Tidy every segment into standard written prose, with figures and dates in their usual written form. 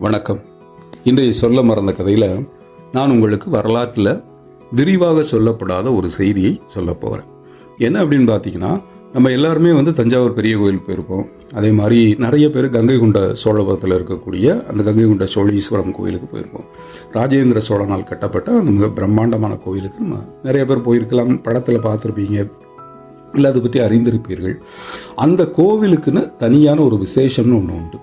வணக்கம். இன்றைய சொல்ல மறந்த கதையில் நான் உங்களுக்கு வரலாற்றில் விரிவாக சொல்லப்படாத ஒரு செய்தியை சொல்ல போகிறேன். என்ன அப்படின்னு பார்த்தீங்கன்னா, நம்ம எல்லாருமே தஞ்சாவூர் பெரிய கோயில் போயிருப்போம். அதே மாதிரி நிறைய பேர் கங்கை கொண்ட சோழபுரத்தில் இருக்கக்கூடிய அந்த கங்கை கொண்ட சோழீஸ்வரம் கோயிலுக்கு போயிருப்போம். ராஜேந்திர சோழனால் கட்டப்பட்ட அந்த மிக பிரம்மாண்டமான கோயிலுக்கு நம்ம நிறைய பேர் போயிருக்கலாம். படத்தில் பார்த்துருப்பீங்க, இல்லை அதை பற்றி அறிந்திருப்பீர்கள். அந்த கோவிலுக்குன்னு தனியான ஒரு விசேஷம்னு ஒன்று உண்டு.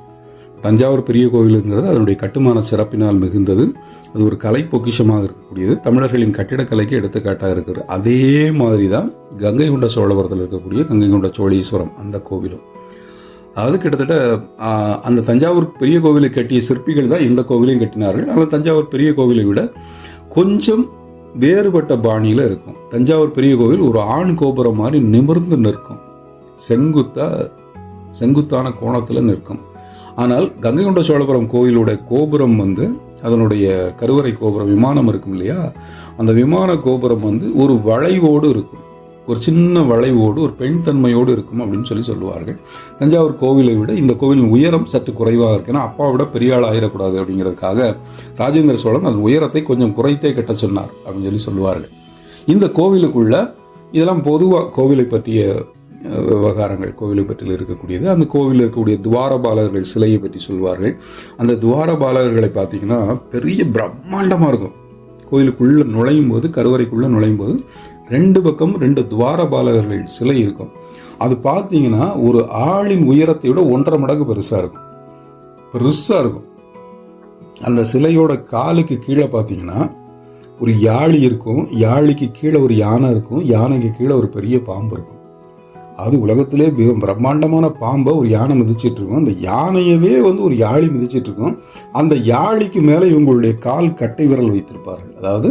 தஞ்சாவூர் பெரிய கோவிலுங்கிறது அதனுடைய கட்டுமான சிறப்பினால் மிகுந்தது. அது ஒரு கலை பொக்கிஷமாக இருக்கக்கூடியது. தமிழர்களின் கட்டிடக்கலைக்கு எடுத்துக்காட்டாக இருக்கிறது. அதே மாதிரி தான் கங்கை கொண்ட சோழபுரத்தில் இருக்கக்கூடிய கங்கை கொண்ட சோழீஸ்வரம் அந்த கோவிலும். அதாவது கிட்டத்தட்ட அந்த தஞ்சாவூர் பெரிய கோவிலை கட்டிய சிற்பிகள் தான் இந்த கோவிலையும் கட்டினார்கள். ஆனால் தஞ்சாவூர் பெரிய கோவிலை விட கொஞ்சம் வேறுபட்ட பாணியில் இருக்கும். தஞ்சாவூர் பெரிய கோவில் ஒரு ஆண் கோபுரம் மாதிரி நிமிர்ந்து நிற்கும், செங்குத்தான கோணத்தில் நிற்கும். ஆனால் கங்கை கொண்ட சோழபுரம் கோயிலுடைய கோபுரம் அதனுடைய கருவறை கோபுரம், விமானம் இருக்கும் இல்லையா, அந்த விமான கோபுரம் ஒரு வளைவோடு இருக்கும். ஒரு சின்ன வளைவோடு, ஒரு பெண் தன்மையோடு இருக்கும் அப்படின்னு சொல்லுவார்கள். தஞ்சாவூர் கோவிலை விட இந்த கோவிலின் உயரம் சற்று குறைவாக இருக்கு. ஏன்னா அப்பாவை விட பெரிய ஆள் ஆயிடக்கூடாது அப்படிங்கிறதுக்காக ராஜேந்திர சோழன் அந்த உயரத்தை கொஞ்சம் குறைத்தே கட்ட சொன்னார் அப்படின்னு சொல்லுவார்கள். இந்த கோவிலுக்குள்ள இதெல்லாம் பொதுவாக கோவிலை பற்றிய விவகாரங்கள், கோவிலை பற்றியில் இருக்கக்கூடியது. அந்த கோவிலில் இருக்கக்கூடிய துவாரபாலகர்கள் சிலையை பற்றி சொல்வார்கள். அந்த துவாரபாலகர்களை பார்த்தீங்கன்னா பெரிய பிரம்மாண்டமாக இருக்கும். கோயிலுக்குள்ளே நுழையும் போது, கருவறைக்குள்ளே நுழையும் போது 2 பக்கம் 2 துவாரபாலகர்கள் சிலை இருக்கும். அது பார்த்தீங்கன்னா ஒரு ஆளின் உயரத்தை விட 1.5 மடங்கு பெருசாக இருக்கும். அந்த சிலையோட காலுக்கு கீழே பார்த்தீங்கன்னா ஒரு யாழி இருக்கும். யாழிக்கு கீழே ஒரு யானை இருக்கும். யானைக்கு கீழே ஒரு பெரிய பாம்பு இருக்கும். அது உலகத்திலே மிக பிரம்மாண்டமான பாம்பை ஒரு யானை மிதிச்சிட்டு இருக்கும். அந்த யானையவே ஒரு யாழி மிதிச்சிட்டு இருக்கும். அந்த யாழிக்கு மேலே இவங்களுடைய கால் கட்டை விரல் வைத்திருப்பார்கள். அதாவது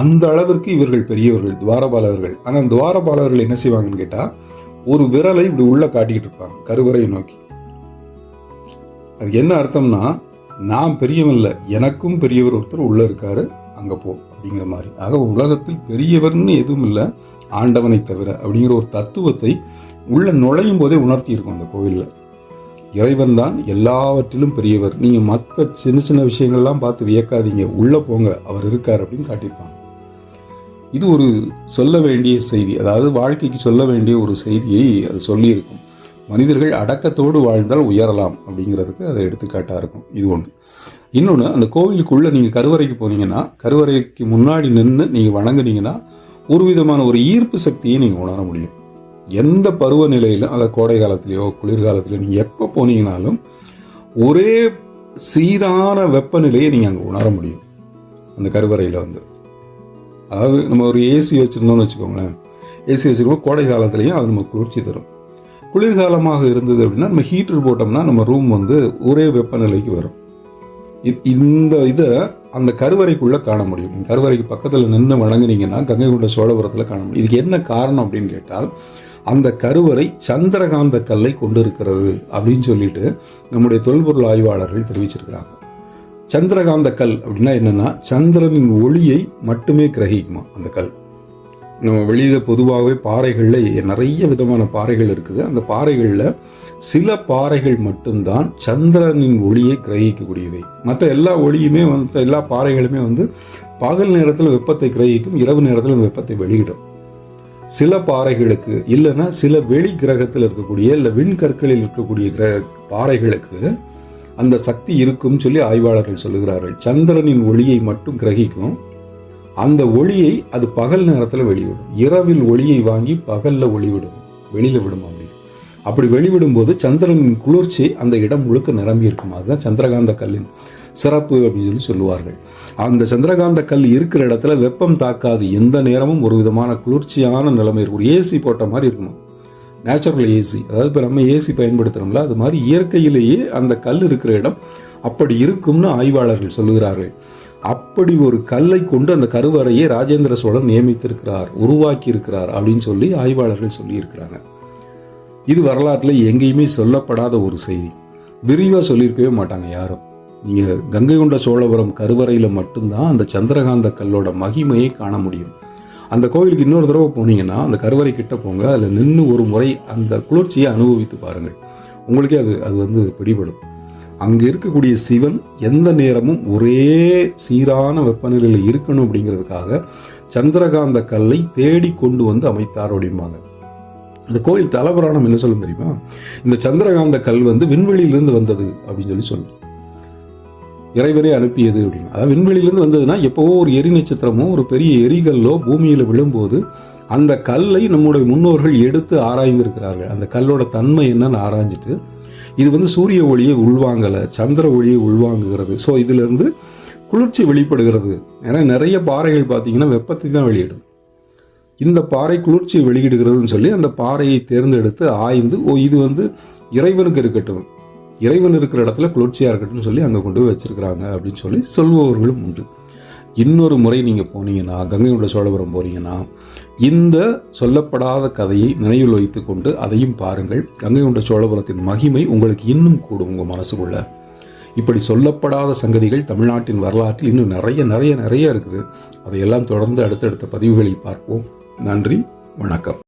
அந்த அளவிற்கு இவர்கள் பெரியவர்கள், துவாரபாலகர்கள். ஆனால் துவாரபாலகர்கள் என்ன செய்வாங்கன்னு கேட்டால், ஒரு விரலை இப்படி உள்ள காட்டிக்கிட்டு இருப்பாங்க கருவறையை நோக்கி. அது என்ன அர்த்தம்னா, நான் பெரியவன் இல்லை, எனக்கும் பெரியவர் ஒருத்தர் உள்ள இருக்காரு, அங்கே போ அப்படிங்கிற மாதிரி. ஆக உலகத்தில் பெரியவர்னு எதுவும் இல்லை, ஆண்டவனை தவிர அப்படிங்கிற ஒரு தத்துவத்தை உள்ள நுழையும் போதே உணர்த்தி இருக்கும் அந்த கோவிலில். இறைவன் தான் எல்லாவற்றிலும் பெரியவர். நீங்கள் மற்ற சின்ன சின்ன விஷயங்கள்லாம் பார்த்து வியக்காதீங்க, உள்ளே போங்க, அவர் இருக்கார் அப்படின்னு காட்டியிருப்பாங்க. இது ஒரு சொல்ல வேண்டிய செய்தி, அதாவது வாழ்க்கைக்கு சொல்ல வேண்டிய ஒரு செய்தியை அது சொல்லியிருக்கும். மனிதர்கள் அடக்கத்தோடு வாழ்ந்தால் உயரலாம் அப்படிங்கிறதுக்கு அதை எடுத்துக்காட்டாக இருக்கும். இது ஒன்று. இன்னொன்று, அந்த கோவிலுக்குள்ளே நீங்கள் கருவறைக்கு போனீங்கன்னா, கருவறைக்கு முன்னாடி நின்று நீங்கள் வணங்குனீங்கன்னா ஒரு விதமான ஒரு ஈர்ப்பு சக்தியை நீங்கள் உணர முடியும். எந்த பருவநிலையிலும், அதை கோடை காலத்திலையோ குளிர்காலத்திலையோ நீங்கள் எப்போ போனீங்கனாலும் ஒரே சீரான வெப்பநிலையை நீங்கள் அங்கே உணர முடியும் அந்த கருவறையில். அதாவது நம்ம ஒரு ஏசி வச்சுருந்தோம்னு வச்சுக்கோங்களேன். ஏசி வச்சுருக்கோம், கோடை காலத்துலேயும் அது நம்ம குளிர்ச்சி தரும். குளிர்காலமாக இருந்தது அப்படின்னா நம்ம ஹீட்டர் போட்டோம்னா நம்ம ரூம் ஒரே வெப்பநிலைக்கு வரும். இந்த இதை அந்த கருவறைக்குள்ளே காண முடியும். நீங்கள் கருவறைக்கு பக்கத்தில் நின்று வணங்குனீங்கன்னா கங்கை கொண்ட சோழபுரத்தில் காண முடியும். இதுக்கு என்ன காரணம் அப்படின்னு கேட்டால், அந்த கருவறை சந்திரகாந்த கல்லை கொண்டு இருக்கிறது அப்படின்னு சொல்லிட்டு நம்முடைய தொல்பொருள் ஆய்வாளர்கள் தெரிவிச்சிருக்கிறாங்க. சந்திரகாந்த கல் அப்படின்னா என்னன்னா, சந்திரனின் ஒளியை மட்டுமே கிரகிக்குமா அந்த கல். நம்ம வெளியில் பொதுவாகவே பாறைகளில் நிறைய விதமான பாறைகள் இருக்குது. அந்த பாறைகளில் சில பாறைகள் மட்டும்தான் சந்திரனின் ஒளியை கிரகிக்கக்கூடியவை. மற்ற எல்லா ஒளியுமே எல்லா பாறைகளுமே பகல் நேரத்தில் வெப்பத்தை கிரகிக்கும், இரவு நேரத்தில் அந்த வெப்பத்தை வெளியிடும். சில பாறைகளுக்கு, இல்லைன்னா சில வெளி கிரகத்தில் இருக்கக்கூடிய இல்லை விண்கற்களில் இருக்கக்கூடிய பாறைகளுக்கு அந்த சக்தி இருக்கும் சொல்லி ஆய்வாளர்கள் சொல்லுகிறார்கள். சந்திரனின் ஒளியை மட்டும் கிரகிக்கும். அந்த ஒளியை அது பகல் நேரத்தில் வெளிவிடும். இரவில் ஒளியை வாங்கி பகலில் வெளியில் விடும். அப்படி வெளிவிடும் போது சந்திரனின் குளிர்ச்சி அந்த இடம் முழுக்க நிரம்பி இருக்கும். அதுதான் சந்திரகாந்த கல்லின் சிறப்பு அப்படின்னு சொல்லுவார்கள். அந்த சந்திரகாந்த கல் இருக்கிற இடத்துல வெப்பம் தாக்காது, எந்த நேரமும் ஒரு விதமான குளிர்ச்சியான நிலைமை இருக்கும். ஏசி போட்ட மாதிரி இருக்கணும், நேச்சுரல் ஏசி. அதாவது இப்போ நம்ம ஏசி பயன்படுத்துகிறோம்ல, அது மாதிரி இயற்கையிலேயே அந்த கல் இருக்கிற இடம் அப்படி இருக்கும்னு ஆய்வாளர்கள் சொல்லுகிறார்கள். அப்படி ஒரு கல்லை கொண்டு அந்த கருவறையை ராஜேந்திர சோழன் நியமித்திருக்கிறார், உருவாக்கி இருக்கிறார் அப்படின்னு சொல்லி ஆய்வாளர்கள் சொல்லியிருக்கிறாங்க. இது வரலாற்றில் எங்கேயுமே சொல்லப்படாத ஒரு செய்தி. விரிவாக சொல்லியிருக்கவே மாட்டாங்க யாரும். நீங்கள் கங்கை கொண்ட சோழபுரம் கருவறையில் மட்டும்தான் அந்த சந்திரகாந்த கல்லோட மகிமையை காண முடியும். அந்த கோவிலுக்கு இன்னொரு தடவை போனீங்கன்னா அந்த கருவறை கிட்ட போங்க, அதில் நின்று ஒரு முறை அந்த குளிர்ச்சியை அனுபவித்து பாருங்கள். உங்களுக்கே அது பிடிபடும். அங்கே இருக்கக்கூடிய சிவன் எந்த நேரமும் ஒரே சீரான வெப்பநிலையில் இருக்கணும் அப்படிங்கிறதுக்காக சந்திரகாந்த கல்லை தேடி கொண்டு வந்து அமைத்தார் அப்படிம்பாங்க. இந்த கோயில் தலபுராணம் என்ன சொல்லும் தெரியுமா? இந்த சந்திரகாந்த கல் வந்து விண்வெளியிலிருந்து வந்தது அப்படின்னு சொல்லும். இறைவரே அனுப்பியது அப்படின்னு. அதாவது விண்வெளியிலிருந்து வந்ததுன்னா எப்போவோ ஒரு எரி நட்சத்திரமோ ஒரு பெரிய எரிகல்லோ பூமியில் விழும்போது அந்த கல்லை நம்முடைய முன்னோர்கள் எடுத்து ஆராய்ந்திருக்கிறார்கள். அந்த கல்லோட தன்மை என்னன்னு ஆராய்ஞ்சிட்டு இது வந்து சூரிய ஒளியை உள்வாங்கலை, சந்திர ஒளியை உள்வாங்குகிறது. ஸோ இதிலிருந்து குளிர்ச்சி வெளிப்படுகிறது. ஏன்னா நிறைய பாறைகள் பார்த்தீங்கன்னா வெப்பத்தை தான் வெளியிடும். இந்த பாறை குளிர்ச்சி வெளியிடுகிறதுன்னு சொல்லி அந்த பாறையை தேர்ந்தெடுத்து ஆய்ந்து இது வந்து இறைவனுக்கு இருக்கட்டும், இறைவன் இருக்கிற இடத்துல குளிர்ச்சியாக இருக்கட்டும்னு சொல்லி அங்கே கொண்டு போய் வச்சிருக்கிறாங்க அப்படின்னு சொல்லி சொல்பவர்களும் உண்டு. இன்னொரு முறை நீங்கள் போனீங்கன்னா, கங்கை கொண்ட சோழபுரம் போனீங்கன்னா, இந்த சொல்லப்படாத கதையை நினைவில் வைத்து கொண்டு அதையும் பாருங்கள். கங்கை கொண்ட சோழபுரத்தின் மகிமை உங்களுக்கு இன்னும் கூடும் உங்கள் மனசுக்குள்ள. இப்படி சொல்லப்படாத சங்கதிகள் தமிழ்நாட்டின் வரலாற்றில் இன்னும் நிறைய இருக்குது. அதையெல்லாம் தொடர்ந்து அடுத்தடுத்த பதிவுகளில் பார்ப்போம். நன்றி, வணக்கம்.